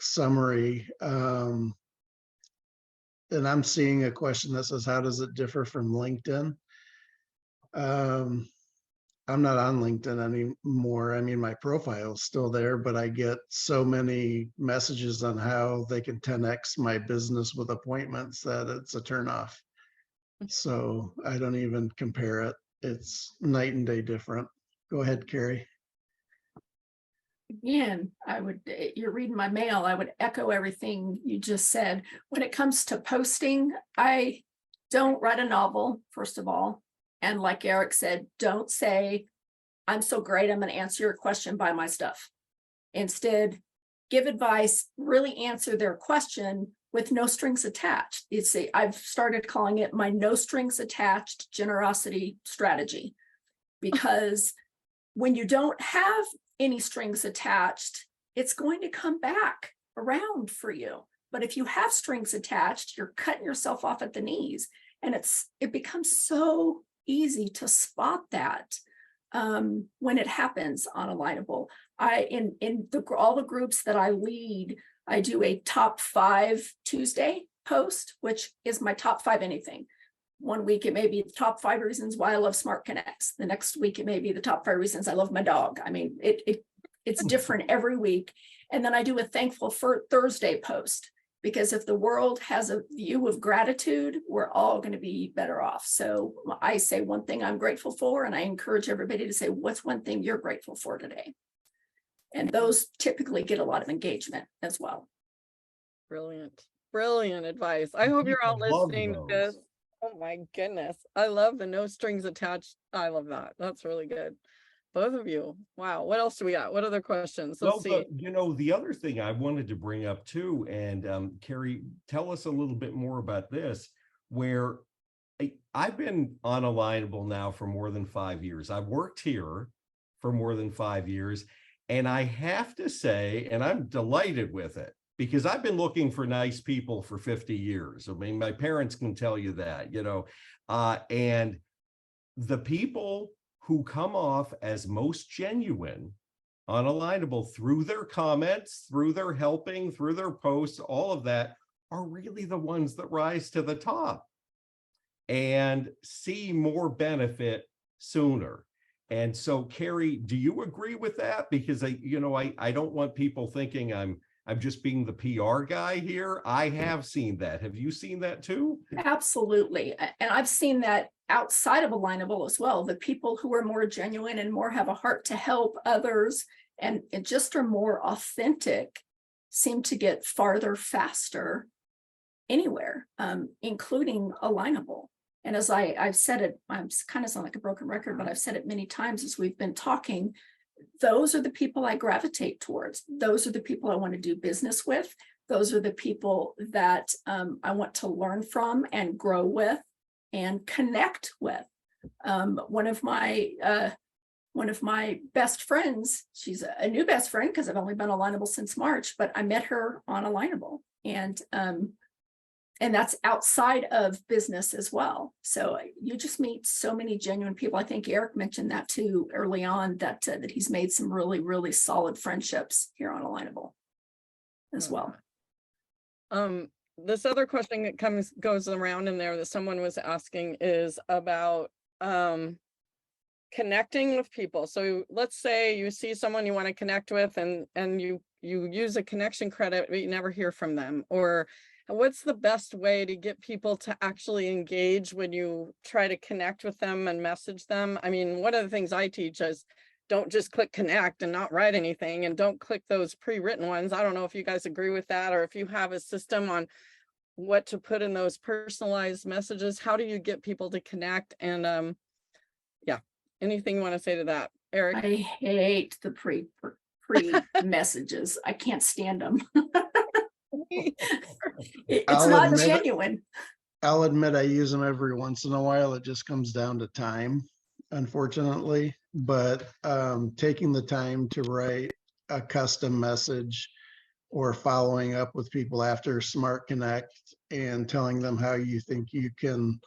summary. And I'm seeing a question that says, how does it differ from LinkedIn? I'm not on LinkedIn anymore. I mean, my profile is still there, but I get so many messages on how they can 10x my business with appointments that it's a turnoff. So I don't even compare it. It's night and day different. Go ahead, Kerri. Again, you're reading my mail. I would echo everything you just said. When it comes to posting, I don't write a novel, first of all. And like Eric said, don't say, I'm so great, I'm going to answer your question by my stuff. Instead, give advice, really answer their question with no strings attached. I've started calling it my no strings attached generosity strategy, because when you don't have any strings attached, it's going to come back around for you. But if you have strings attached, you're cutting yourself off at the knees, and it becomes so easy to spot that when it happens on Alignable. All the groups that I lead, I do a top 5 Tuesday post, which is my top 5 anything. One week it may be the top 5 reasons why I love Smart Connects. The next week it may be the top 5 reasons I love my dog. I mean, it's different every week. And then I do a Thankful for Thursday post, because if the world has a view of gratitude, we're all going to be better off. So I say one thing I'm grateful for, and I encourage everybody to say, what's one thing you're grateful for today? And those typically get a lot of engagement as well. Brilliant. Brilliant advice. I hope you're all People love listening to those. this. Oh my goodness. I love the no strings attached. I love that. That's really good. Both of you. Wow. What else do we got? What other questions? Let's see. The other thing I wanted to bring up too, and Kerri, tell us a little bit more about this, where I've been on Alignable now for more than 5 years. I've worked here for more than 5 years. And I have to say, and I'm delighted with it, because I've been looking for nice people for 50 years. I mean, my parents can tell you that, and the people who come off as most genuine on Alignable through their comments, through their helping, through their posts, all of that are really the ones that rise to the top and see more benefit sooner. And so, Kerri, do you agree with that? Because I don't want people thinking I'm just being the PR guy here. I have seen that. Have you seen that too? Absolutely. And I've seen that outside of Alignable as well. The people who are more genuine and more have a heart to help others and just are more authentic seem to get farther faster anywhere, including Alignable. And as I've said it, I'm kind of sound like a broken record, but I've said it many times as we've been talking, those are the people I gravitate towards. Those are the people I want to do business with. Those are the people that I want to learn from and grow with and connect with. One of my one of my best friends, she's a new best friend because I've only been Alignable since March, but I met her on Alignable, and that's outside of business as well. So you just meet so many genuine people. I think Eric mentioned that too early on, that that he's made some really, really solid friendships here on Alignable as well. This other question that goes around in there that someone was asking is about connecting with people. So let's say you see someone you want to connect with, and you use a connection credit, but you never hear from them. Or what's the best way to get people to actually engage when you try to connect with them and message them? I mean, one of the things I teach is don't just click connect and not write anything, and don't click those pre-written ones. I don't know if you guys agree with that, or if you have a system on what to put in those personalized messages. How do you get people to connect? And yeah, anything you want to say to that, Eric? I hate the pre messages. I can't stand them. It's not genuine. I'll admit I use them every once in a while. It just comes down to time, unfortunately. But taking the time to write a custom message or following up with people after Smart Connect and telling them how you think you can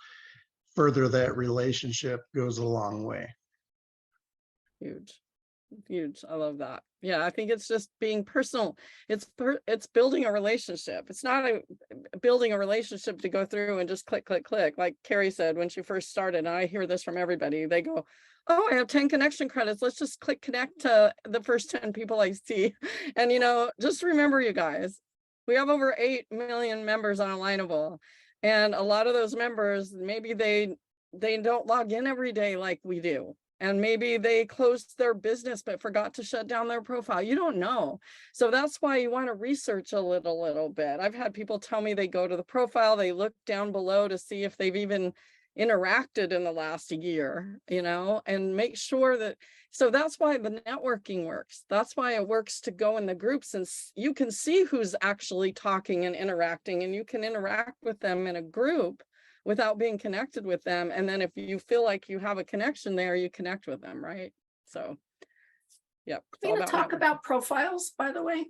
further that relationship goes a long way. Huge. I love that. Yeah, I think it's just being personal. It's building a relationship. It's not building a relationship to go through and just click. Like Kerri said when she first started, and I hear this from everybody. They go, oh, I have 10 connection credits. Let's just click connect to the first 10 people I see. And, just remember, you guys, we have over 8 million members on Alignable. And a lot of those members, maybe they don't log in every day like we do. And maybe they closed their business but forgot to shut down their profile. You don't know. So that's why you want to research a little bit. I've had people tell me they go to the profile, they look down below to see if they've even interacted in the last year, and make sure that. So that's why the networking works. That's why it works to go in the groups, and you can see who's actually talking and interacting, and you can interact with them in a group without being connected with them. And then if you feel like you have a connection there, you connect with them, right? So, yep. We're going to talk about profiles, by the way.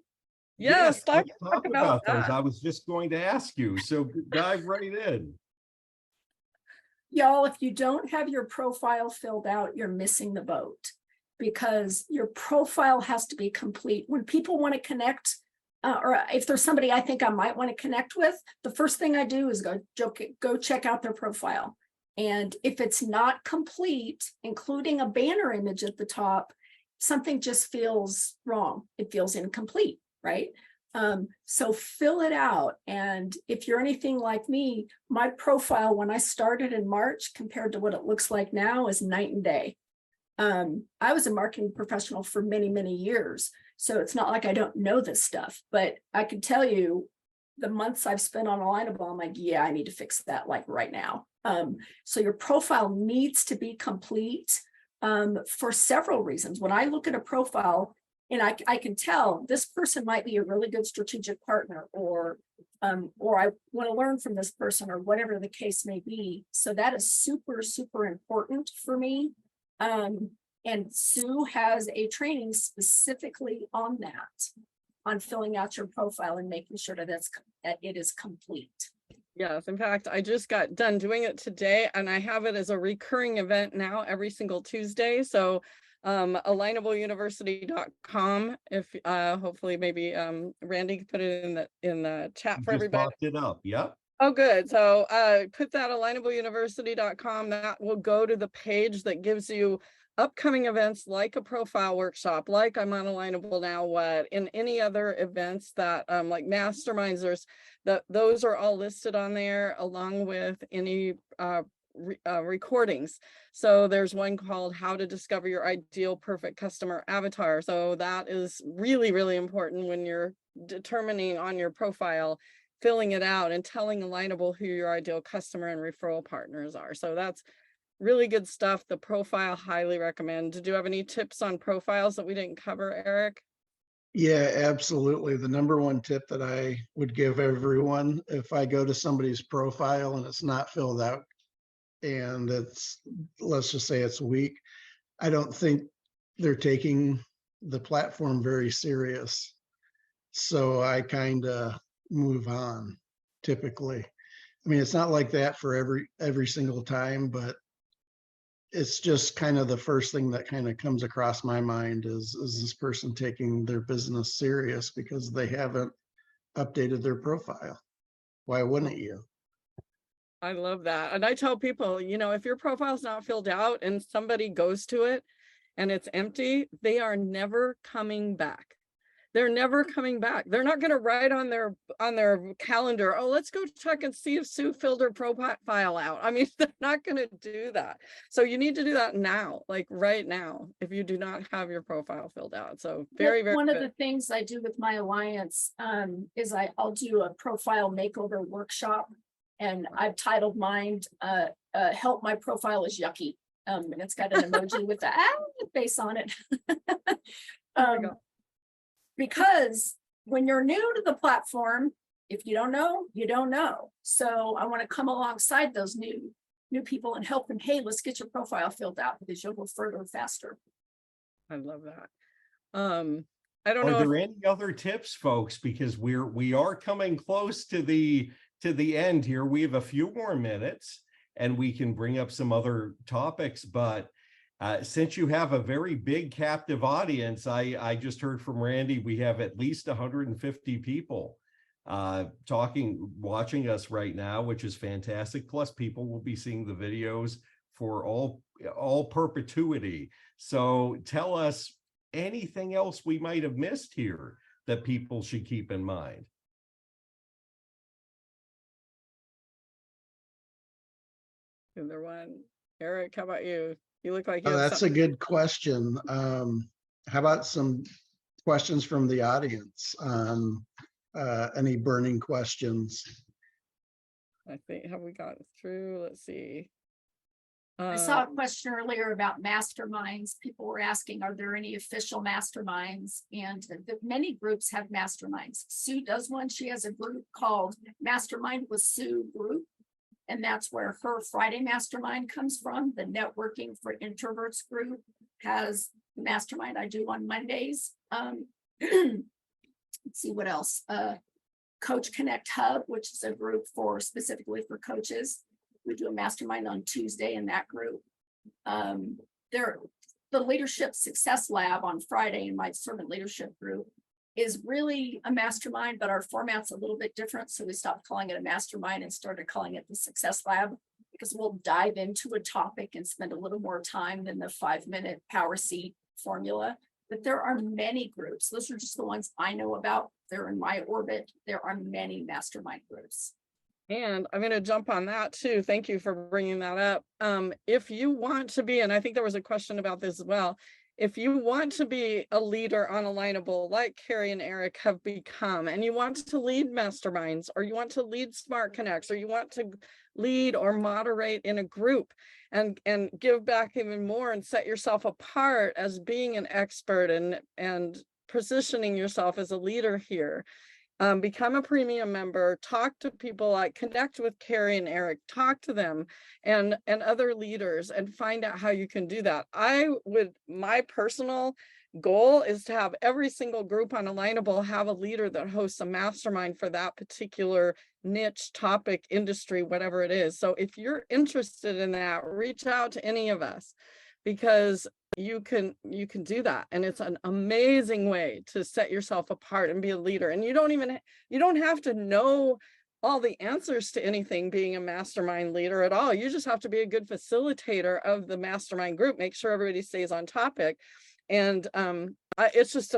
Yes, let's talk about that. those. I was just going to ask you, so dive right in. Y'all, if you don't have your profile filled out, you're missing the boat, because your profile has to be complete. When people want to connect, or if there's somebody I think I might want to connect with, the first thing I do is go check out their profile. And if it's not complete, including a banner image at the top, something just feels wrong. It feels incomplete, right? So fill it out. And if you're anything like me, my profile when I started in March compared to what it looks like now is night and day. I was a marketing professional for many, many years. So it's not like I don't know this stuff, but I can tell you the months I've spent on Alignable, I'm like, yeah, I need to fix that like right now. So your profile needs to be complete for several reasons. When I look at a profile, and I can tell this person might be a really good strategic partner, or I want to learn from this person, or whatever the case may be. So that is super, super important for me. And Sue has a training specifically on that, on filling out your profile and making sure that it is complete. Yes, in fact, I just got done doing it today, and I have it as a recurring event now every single Tuesday. So alignableuniversity.com, if hopefully maybe Randy can put it in the chat for everybody. Just popped it up. Yep. Oh, good. So put that alignableuniversity.com. That will go to the page that gives you upcoming events like a profile workshop, like I'm on Alignable Now What, and any other events that like masterminds, those are all listed on there, along with any recordings. So there's one called How to Discover Your Ideal Perfect Customer Avatar. So that is really, really important when you're determining on your profile, filling it out and telling Alignable who your ideal customer and referral partners are. So that's really good stuff. The profile, highly recommend. Did you have any tips on profiles that we didn't cover, Eric? Yeah, absolutely. The number one tip that I would give everyone, if I go to somebody's profile and it's not filled out, and it's, let's just say it's weak, I don't think they're taking the platform very serious. So I kind of move on typically. I mean, it's not like that for every single time, but it's just kind of the first thing that kind of comes across my mind is this person taking their business serious because they haven't updated their profile? Why wouldn't you? I love that. And I tell people, you know, if your profile's not filled out and somebody goes to it and it's empty, they are never coming back. They're never coming back. They're not going to write on their calendar, oh, let's go check and see if Sue filled her profile out. I mean, they're not going to do that. So you need to do that now, like right now, if you do not have your profile filled out. So very One good. of the things I do with my alliance is I'll do a profile makeover workshop, and I've titled mine help my profile is yucky, and it's got an emoji with the face on it. Because when you're new to the platform, if you don't know, you don't know. So I want to come alongside those new people and help them. Hey, let's get your profile filled out because you'll go further faster. I love that. I don't know. Are there any other tips, folks? Because we are coming close to the end here. We have a few more minutes and we can bring up some other topics, but since you have a very big captive audience, I just heard from Randy, we have at least 150 people watching us right now, which is fantastic. Plus people will be seeing the videos for all perpetuity. So tell us anything else we might have missed here that people should keep in mind. Either one. Eric, how about you? You look like you That's a good question. How about some questions from the audience on any burning questions? I think, have we got through? Let's see. I saw a question earlier about masterminds. People were asking, are there any official masterminds? And many groups have masterminds. Sue does one. She has a group called Mastermind with Sue Group. And that's where her Friday mastermind comes from. The Networking for Introverts group has the mastermind I do on Mondays. Let's see what else. Coach Connect Hub, which is a group specifically for coaches. We do a mastermind on Tuesday in that group. The Leadership Success Lab on Friday in my servant leadership group is really a mastermind, but our format's a little bit different. So we stopped calling it a mastermind and started calling it the Success Lab, because we'll dive into a topic and spend a little more time than the 5-minute power seat formula. But there are many groups. Those are just the ones I know about. They're in my orbit. There are many mastermind groups. And I'm going to jump on that too. Thank you for bringing that up. If you want to be, and I think there was a question about this as well, if you want to be a leader on Alignable, like Kerri and Eric have become, and you want to lead masterminds, or you want to lead Smart Connects, or you want to lead or moderate in a group and give back even more and set yourself apart as being an expert and positioning yourself as a leader here, become a premium member, talk to people, like connect with Kerri and Eric, talk to them and other leaders and find out how you can do that. My personal goal is to have every single group on Alignable have a leader that hosts a mastermind for that particular niche, topic, industry, whatever it is. So if you're interested in that, reach out to any of us, because you can do that. And it's an amazing way to set yourself apart and be a leader. And you don't have to know all the answers to anything being a mastermind leader at all. You just have to be a good facilitator of the mastermind group, make sure everybody stays on topic. And it's just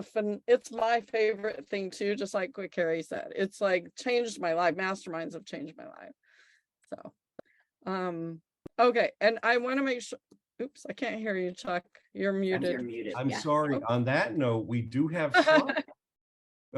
it's my favorite thing too, just like what Kerri said. It's like changed my life. Masterminds have changed my life. So okay, and I want to make sure. Oops, I can't hear you, Chuck. You're muted. You're muted. I'm yeah. sorry. Oh. On that note, we do have slides.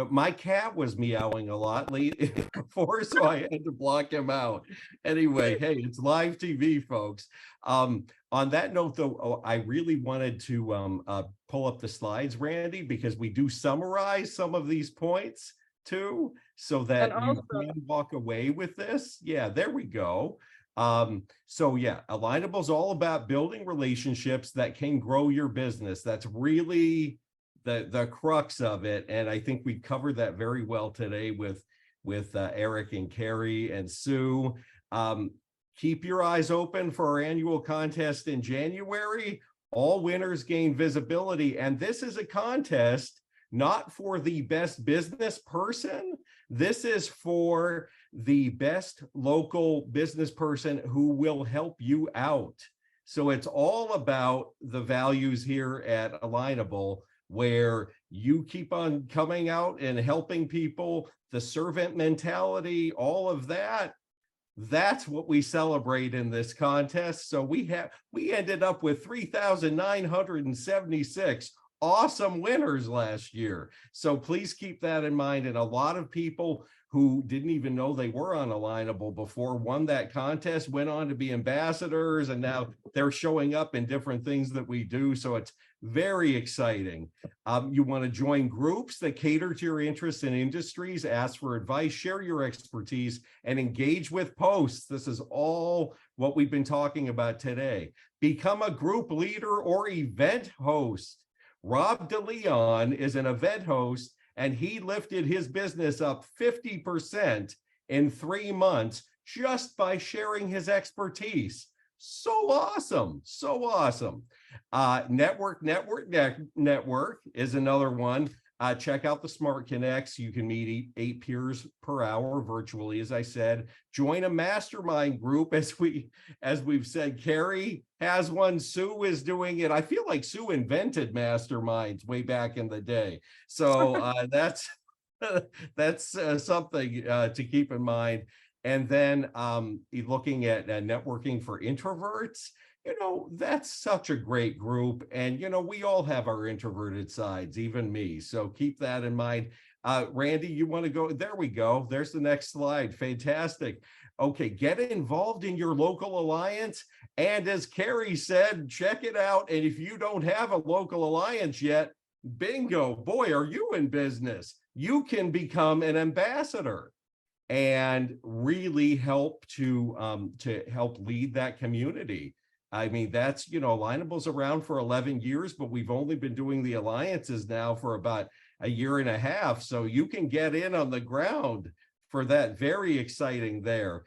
My cat was meowing a lot before, so I had to block him out. Anyway, hey, it's live TV, folks. On that note, though, I really wanted to pull up the slides, Randy, because we do summarize some of these points too, so that you can walk away with this. Yeah, there we go. So yeah, Alignable is all about building relationships that can grow your business. That's really the crux of it. And I think we covered that very well today with Eric and Kerri and Sue. Keep your eyes open for our annual contest in January. All winners gain visibility. And this is a contest not for the best business person. This is for the best local business person who will help you out. So it's all about the values here at Alignable, where you keep on coming out and helping people, the servant mentality, all of that. That's what we celebrate in this contest. So we ended up with 3,976 awesome winners last year. So please keep that in mind. And a lot of people who didn't even know they were on Alignable before won that contest, went on to be ambassadors, and now they're showing up in different things that we do. So it's very exciting. You want to join groups that cater to your interests and industries, ask for advice, share your expertise, and engage with posts. This is all what we've been talking about today. Become a group leader or event host. Rob DeLeon is an event host, and he lifted his business up 50% in 3 months just by sharing his expertise. So awesome. So awesome. Network is another one. Check out the Smart Connects. You can meet 8 peers per hour virtually, as I said. Join a mastermind group, as we've said. Kerri has one. Sue is doing it. I feel like Sue invented masterminds way back in the day. So that's something to keep in mind. And then looking at networking for introverts. That's such a great group. And, we all have our introverted sides, even me. So keep that in mind. Randy, you want to go? There we go. There's the next slide. Fantastic. Okay, get involved in your local alliance. And as Kerri said, check it out. And if you don't have a local alliance yet, bingo, boy, are you in business. You can become an ambassador and really help to help lead that community. I mean, that's, Alignable's around for 11 years, but we've only been doing the alliances now for about a year and a half. So you can get in on the ground for that. Very exciting there.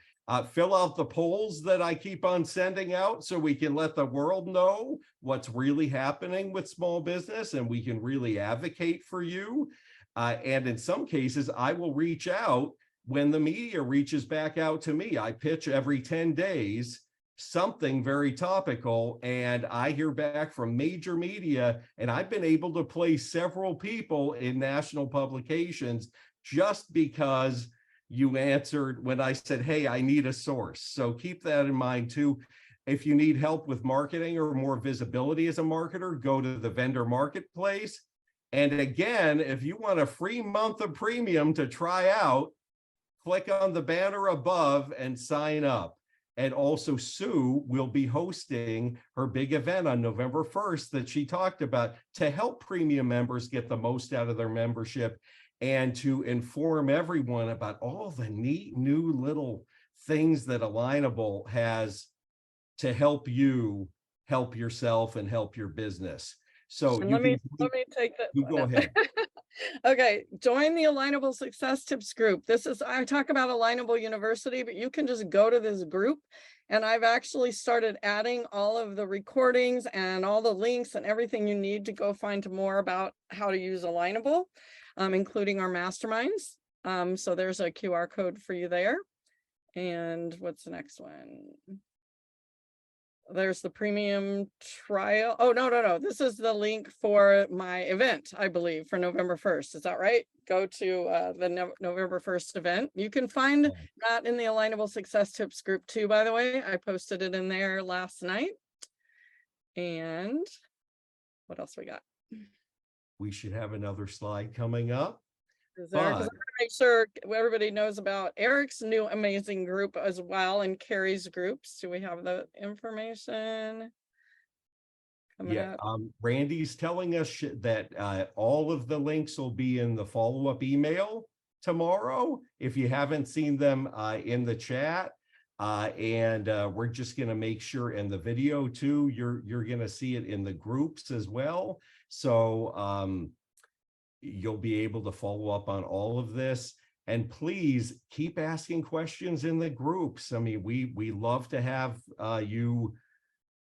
Fill out the polls that I keep on sending out so we can let the world know what's really happening with small business, and we can really advocate for you. And in some cases, I will reach out when the media reaches back out to me. I pitch every 10 days. Something very topical, and I hear back from major media, and I've been able to place several people in national publications just because you answered when I said, hey, I need a source. So keep that in mind too. If you need help with marketing or more visibility as a marketer, go to the vendor marketplace. And again, if you want a free month of premium to try out, click on the banner above and sign up. And also Sue will be hosting her big event on November 1st that she talked about to help premium members get the most out of their membership and to inform everyone about all the neat new little things that Alignable has to help you help yourself and help your business. So let me take that. You go ahead. Okay, join the Alignable Success Tips group. I talk about Alignable University, but you can just go to this group, and I've actually started adding all of the recordings and all the links and everything you need to go find more about how to use Alignable, including our masterminds. So there's a QR code for you there. And what's the next one? There's the premium trial. Oh, no. This is the link for my event, I believe, for November 1st. Is that right? Go to the November 1st event. You can find that in the Alignable Success Tips group too, by the way. I posted it in there last night. And what else we got? We should have another slide coming up. Is there? 'Cause I want to make sure everybody knows about Eric's new amazing group as well, and Kerri's groups. Do we have the information coming up? Randy's telling us that all of the links will be in the follow-up email tomorrow. If you haven't seen them in the chat, And we're just going to make sure, and the video too, you're going to see it in the groups as well. So you'll be able to follow up on all of this. And please keep asking questions in the groups. I mean, we love to have you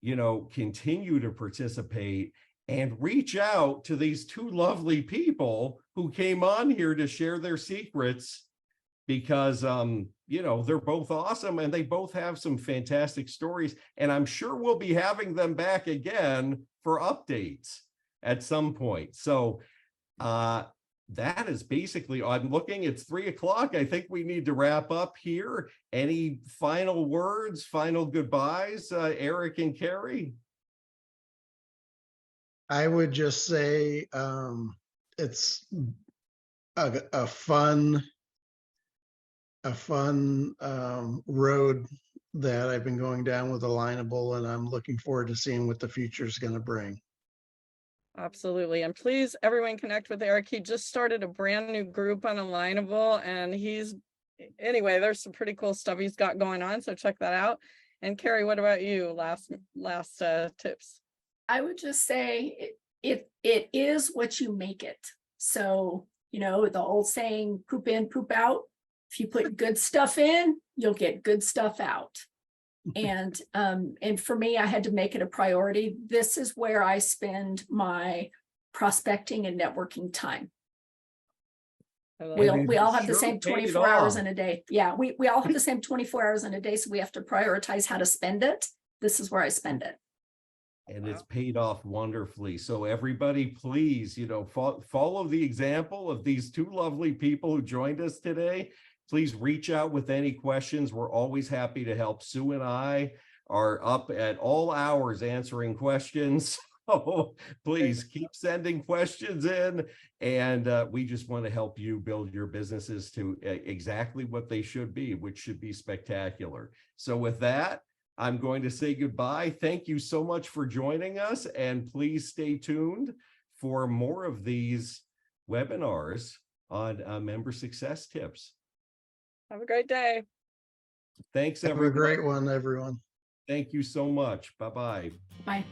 continue to participate and reach out to these two lovely people who came on here to share their secrets, because they're both awesome and they both have some fantastic stories. And I'm sure we'll be having them back again for updates at some point. So that is basically, I'm looking, it's 3:00. I think we need to wrap up here. Any final words, final goodbyes, Eric and Kerri? I would just say it's a fun road that I've been going down with Alignable, and I'm looking forward to seeing what the future is going to bring. Absolutely. And please, everyone connect with Eric. He just started a brand new group on Alignable, and anyway, there's some pretty cool stuff he's got going on. So check that out. And Kerri, what about you? Last tips. I would just say it is what you make it. So, the old saying, poop in, poop out. If you put good stuff in, you'll get good stuff out. And for me, I had to make it a priority. This is where I spend my prospecting and networking time. We all have the same 24 hours in a day. Yeah, we all have the same 24 hours in a day. So we have to prioritize how to spend it. This is where I spend it. And it's paid off wonderfully. So everybody, please, follow the example of these two lovely people who joined us today. Please reach out with any questions. We're always happy to help. Sue and I are up at all hours answering questions. So please keep sending questions in. And we just want to help you build your businesses to exactly what they should be, which should be spectacular. So with that, I'm going to say goodbye. Thank you so much for joining us. And please stay tuned for more of these webinars on member success tips. Have a great day. Thanks, Have everyone. a great one, everyone. Thank you so much. Bye-bye. Bye.